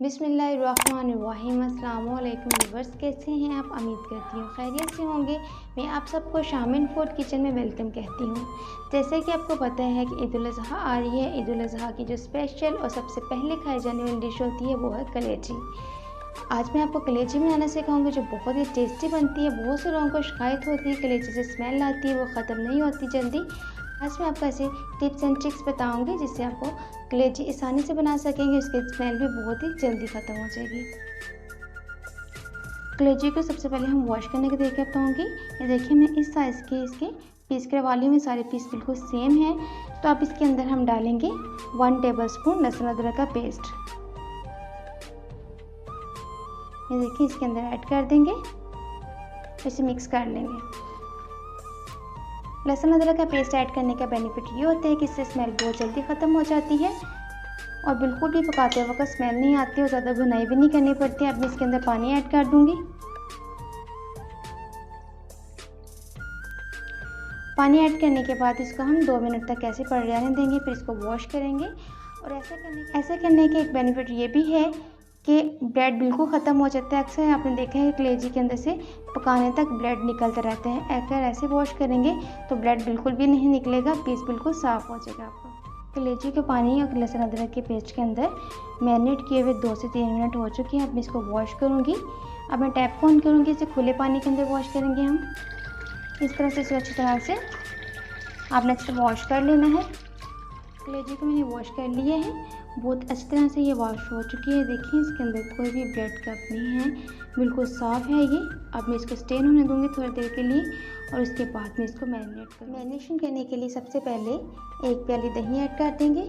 बिस्मिल्लाहिर्रहमानिर्रहीम। अस्सलाम वालेकुम व्यूअर्स, कैसे हैं आप? उम्मीद करती हूँ खैरियत से होंगे। मैं आप सबको शामिन फूड किचन में वेलकम कहती हूँ। जैसे कि आपको पता है कि ईद उल अज़हा आ रही है। ईद उल अज़हा की जो स्पेशल और सबसे पहले खाई जाने वाली डिश होती है वो है कलेजी। आज मैं आपको कलेजी बनाना सिखाऊंगी जो बहुत ही टेस्टी बनती है। बहुत से लोगों को शिकायत होती है कलेजी से स्मेल आती है, वो ख़त्म नहीं होती जल्दी। आज मैं आपको ऐसे टिप्स एंड ट्रिक्स बताऊंगी जिससे आपको कलेजी आसानी से बना सकेंगे। उसकी स्मेल भी बहुत ही जल्दी ख़त्म हो जाएगी। कलेजी को सबसे पहले हम वॉश करने के तरीके बताऊंगी। ये देखिए मैं इस साइज़ के इसके पीस करवा वाली हूँ। सारे पीस बिल्कुल सेम हैं। तो अब इसके अंदर हम डालेंगे 1 टेबलस्पून लहसुन अदरक का पेस्ट। ये देखिए इसके अंदर ऐड कर देंगे, इसे मिक्स कर लेंगे। लहसुन अदरक का पेस्ट ऐड करने का बेनिफिट ये होता है कि इससे स्मेल बहुत जल्दी ख़त्म हो जाती है और बिल्कुल भी पकाते वक्त स्मेल नहीं आती और ज़्यादा भुनाई भी नहीं करनी पड़ती। अब मैं इसके अंदर पानी ऐड कर दूंगी। पानी ऐड करने के बाद इसको हम 2 मिनट तक ऐसे पड़ रहने देंगे, फिर इसको वॉश करेंगे। और ऐसा करने के एक बेनिफिट ये भी है कि ब्लड बिल्कुल ख़त्म हो जाता है। अक्सर आपने देखा है कलेजी के अंदर से पकाने तक ब्लड निकलते रहते हैं। अगर ऐसे वॉश करेंगे तो ब्लड बिल्कुल भी नहीं निकलेगा, पीस बिल्कुल साफ़ हो जाएगा आपका। कलेजी के पानी और लहसुन अदरक के पेस्ट के अंदर मैरिनेट किए हुए 2 से 3 मिनट हो चुके हैं। अब मैं इसको वॉश करूँगी। अब मैं टैप को ऑन करूँगी, इसे खुले पानी के अंदर वॉश करेंगे हम। इस तरह से इसे अच्छी तरह से आपने अच्छे वॉश कर लेना है। कलेजी को मैंने वॉश कर लिया है, बहुत अच्छी तरह से ये वॉश हो चुकी है। देखिए इसके अंदर कोई भी ब्लड कप नहीं है, बिल्कुल साफ़ है ये। अब मैं इसको स्टेन होने दूंगी थोड़ी देर के लिए और उसके बाद में इसको मैरिनेशन करने के लिए सबसे पहले 1 प्याली दही ऐड कर देंगे।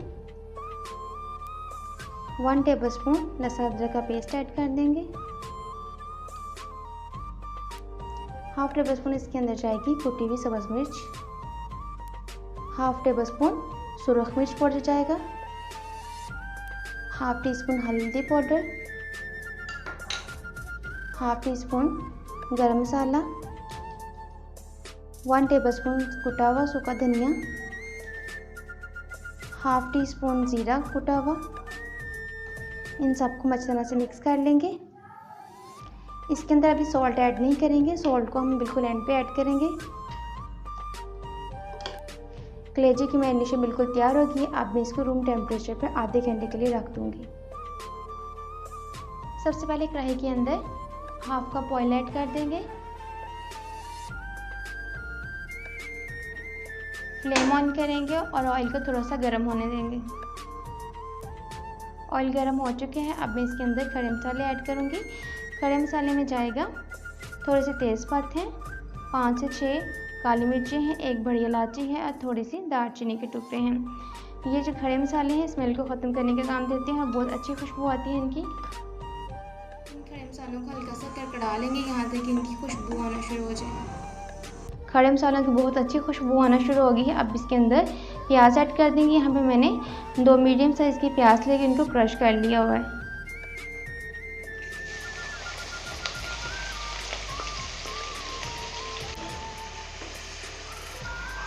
1 टेबलस्पून लहसुन अदरक का पेस्ट ऐड कर देंगे। 1/2 टेबलस्पून इसके अंदर जाएगी कुटी हुई सब्ज़ मिर्च। 1/2 टेबलस्पून सुरख मिर्च पाउडर जाएगा। 1/2 टीस्पून हल्दी पाउडर। 1/2 टीस्पून गरम मसाला। 1 टेबलस्पून कुटा हुआ सूखा धनिया। 1/2 टीस्पून ज़ीरा कुटा हुआ। इन सबको अच्छी तरह से मिक्स कर लेंगे। इसके अंदर अभी सॉल्ट ऐड नहीं करेंगे, सॉल्ट को हम बिल्कुल एंड पे ऐड करेंगे। कलेजी की मैरिनेशन बिल्कुल तैयार होगी। अब मैं इसको रूम टेम्परेचर पर आधे घंटे के लिए रख दूंगी। सबसे पहले कढ़ाई के अंदर 1/2 कप ऑयल ऐड कर देंगे। फ्लेम ऑन करेंगे और ऑयल को थोड़ा सा गर्म होने देंगे। ऑयल गर्म हो चुके हैं। अब मैं इसके अंदर खड़े मसाले ऐड करूंगी। खड़े मसाले में जाएगा थोड़े से तेज़पात हैं, 5 से 6 काली मिर्चें हैं, 1 बड़ी इलायची है और थोड़ी सी दालचीनी के टुकड़े हैं। ये जो खड़े मसाले हैं स्मेल को ख़त्म करने का काम देते हैं और बहुत अच्छी खुशबू आती है इनकी। इन खड़े मसालों को हल्का सा कड़कड़ा लेंगे यहाँ तक कि इनकी खुशबू आना शुरू हो जाए। खड़े मसालों की बहुत अच्छी खुशबू आना शुरू हो गई है। अब इसके अंदर प्याज ऐड कर देंगे। यहाँ पे मैंने 2 मीडियम साइज़ की प्याज लेके इनको क्रश कर लिया हुआ है।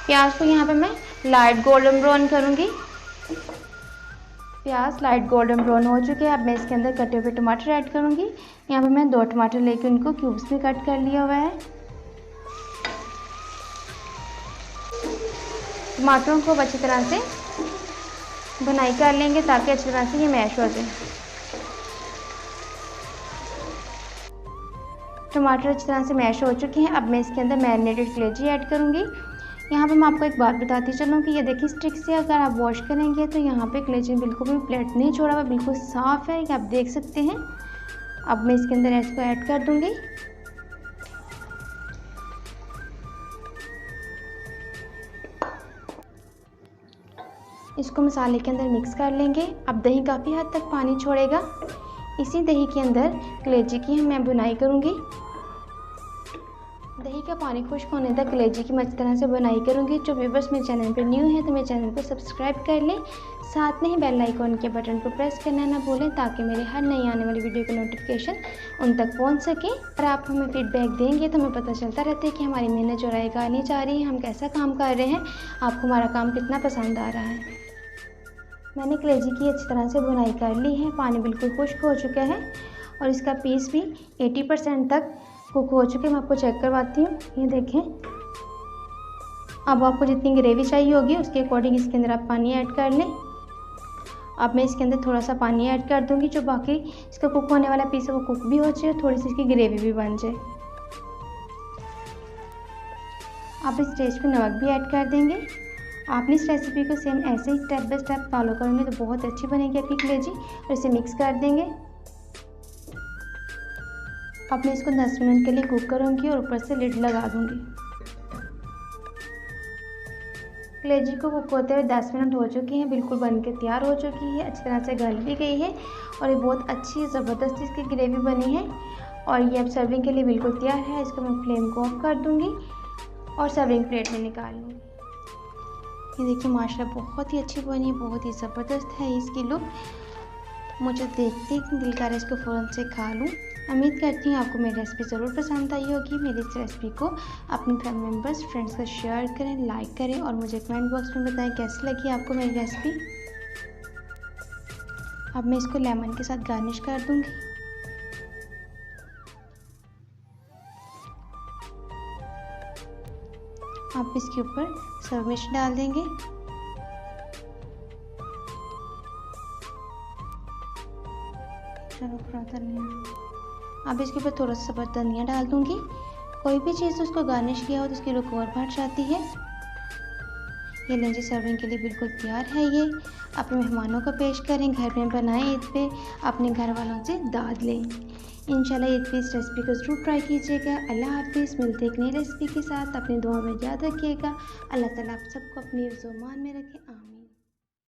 प्याज को यहाँ पे मैं लाइट गोल्डन ब्राउन करूँगी। प्याज लाइट गोल्डन ब्राउन हो चुके हैं। अब मैं इसके अंदर कटे हुए टमाटर ऐड करूँगी। यहाँ पे मैं 2 टमाटर लेके उनको क्यूब्स में कट कर लिया हुआ है। टमाटरों को अच्छी तरह से भुनाई कर लेंगे ताकि अच्छी तरह से ये मैश हो जाए। टमाटर अच्छी तरह से मैश हो चुके हैं। अब मैं इसके अंदर मैरिनेटेड कलेजी ऐड करूँगी। यहाँ पे मैं आपको एक बात बताती चलूँ कि ये देखिए स्टिक से अगर आप वॉश करेंगे तो यहाँ पे कलेजी बिल्कुल भी प्लेट नहीं छोड़ा हुआ, बिल्कुल साफ़ है, ये आप देख सकते हैं। अब मैं इसके अंदर इसको ऐड कर दूँगी। इसको मसाले के अंदर मिक्स कर लेंगे। अब दही काफ़ी हद तक पानी छोड़ेगा। इसी दही के अंदर कलेजी की मैं बुनाई करूँगी। दही का पानी खुश्क होने तक कलेजी की मैं अच्छी तरह से बुनाई करूँगी। जो व्यूअर्स मेरे चैनल पर न्यू हैं तो मेरे चैनल को सब्सक्राइब कर लें, साथ में ही बेल आइकॉन के बटन को प्रेस करना ना भूलें ताकि मेरे हर नई आने वाली वीडियो का नोटिफिकेशन उन तक पहुँच सके। और आप हमें फीडबैक देंगे तो हमें पता चलता रहता है कि हमारी मेहनत जो रायगा नहीं जा रही है, हम कैसा काम कर रहे हैं, आपको हमारा काम कितना पसंद आ रहा है। मैंने कलेजी की अच्छी तरह से बुनाई कर ली है। पानी बिल्कुल खुश्क हो चुका है और इसका पीस भी 80% तक कुक हो चुके हैं। मैं आपको चेक करवाती हूँ। ये देखें। अब आपको जितनी ग्रेवी चाहिए होगी उसके अकॉर्डिंग इसके अंदर आप पानी ऐड कर लें। अब मैं इसके अंदर थोड़ा सा पानी ऐड कर दूंगी, जो बाकी इसका कुक होने वाला पीस है वो कुक भी हो जाए, थोड़ी सी इसकी ग्रेवी भी बन जाए। आप इस स्टेज पे नमक भी ऐड कर देंगे। आपने इस रेसिपी को सेम ऐसे ही स्टेप बाय स्टेप फॉलो करेंगे तो बहुत अच्छी बनेगी आपकी कलेजी। और इसे मिक्स कर देंगे। अब मैं इसको 10 मिनट के लिए कुक करूँगी और ऊपर से लिड लगा दूँगी। कलेजी को कुक होते हुए 10 मिनट हो चुके हैं, बिल्कुल बनके तैयार हो चुकी है, अच्छी तरह से गल भी गई है और ये बहुत अच्छी ज़बरदस्त इसकी ग्रेवी बनी है और ये अब सर्विंग के लिए बिल्कुल तैयार है। इसको मैं फ्लेम को ऑफ कर दूँगी और सर्विंग प्लेट में निकाल लूँगी। ये देखिए माशाल्लाह बहुत ही अच्छी बनी है, बहुत ही ज़बरदस्त है इसकी लुक। मुझे देखते ही दिल कर रहा है इसको फ़ौरन से खा लूँ। उम्मीद करती हूँ आपको मेरी रेसिपी ज़रूर पसंद आई होगी। मेरी इस रेसिपी को अपने फैमिली मेम्बर्स फ्रेंड्स का शेयर करें, लाइक करें और मुझे कमेंट बॉक्स में बताएं कैसी लगी आपको मेरी रेसिपी। अब मैं इसको लेमन के साथ गार्निश कर दूँगी। आप इसके ऊपर सर्व मिर्च डाल देंगे। अब इसके ऊपर थोड़ा सा सब्ज़ धनिया डाल दूंगी। कोई भी चीज़ उसको गार्निश किया हो तो उसकी लुक और बढ़ जाती है। ये लीजिए सर्विंग के लिए बिल्कुल तैयार है। ये अपने मेहमानों को पेश करें, घर में बनाएं, ईद पे अपने घर वालों से दाद लें। इंशाल्लाह ईद पे इस रेसिपी को ज़रूर ट्राई कीजिएगा। अल्लाह हाफिज़। मिलते एक नई रेसिपी के साथ। अपनी दुआ में याद रखिएगा। अल्लाह ताला आप सबको अपनी ज़ुबान में रखें।